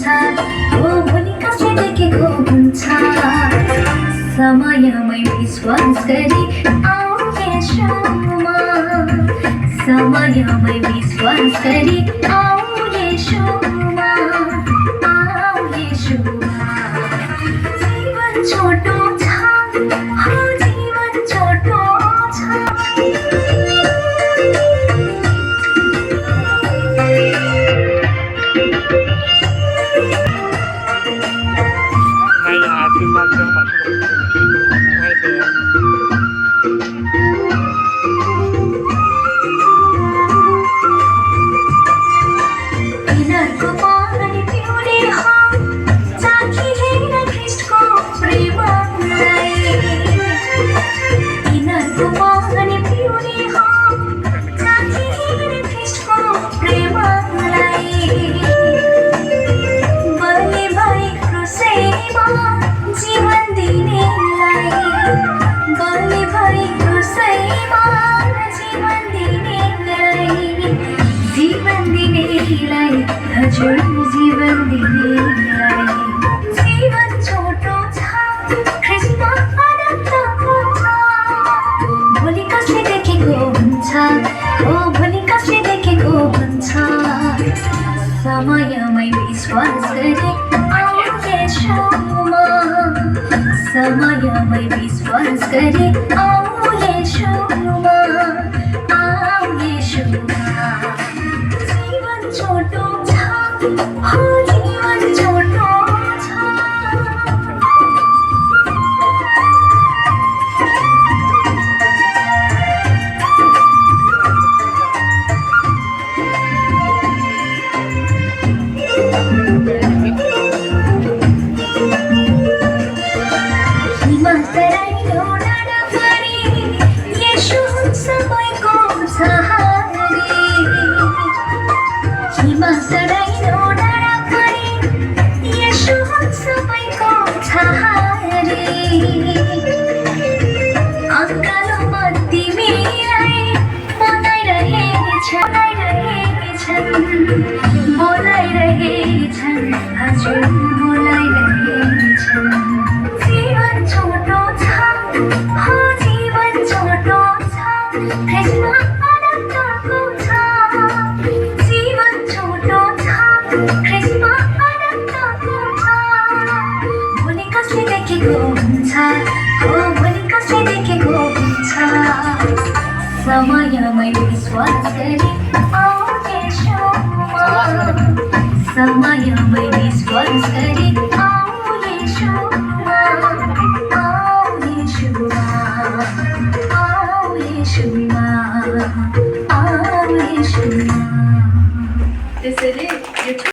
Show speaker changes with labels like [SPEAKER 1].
[SPEAKER 1] हो भोलि कसले देखेको हुन्छ समयमै विश्वास गरी आऊ येशूमा समयमै विश्वास गरी आऊ येशूमा आऊ येशूमा जीवन छोटो छ हो जीवन छोटो छ तिनीहरूको पानी पिउने हो चाखी हेर ख्रिस्टको प्रेमलाई तिनीहरूको पानी पिउने हो चाखी हेर ख्रिस्टको प्रेमलाई बलि भई क्रुसैमा जीवन दिनेलाई बलि भई क्रुसैमा जीवन दिनेलाई हजुर जीवन दिनेलाई जीवन छोटो छ ख्रिस्टमा आनन्दको छ भोलि कसले देखेको हुन्छ हो भोलि कसले देखेको हुन्छ समयमै विश्वास गरी आऊ येशूमा समयमै विश्वास गरी आऊ येशूमा आऊ येशूमा जीवन छोटो छ हो जीवन छोटो छ हिमालतराइलो डाँडा पारी येशू सबैको सहारी हिमालतराइलो डाँडा पारी येशू सबैको सहारी अङ्गालोमा तिमीलाई बोलाइरहेछन् हजुर बोलाइरहेछन् जीवन छोटो छ हो जीवन छोटो छ ख्रिस्टमा आनन्दको छ जीवन छोटो छ ख्रिस्टमा आनन्दको छ भोलि कसले देखेको हुन्छ हो भोलि कसले देखेको हुन्छ समयमै विश्वास गरी आऊ येशूमा समयमै विश्वास गरी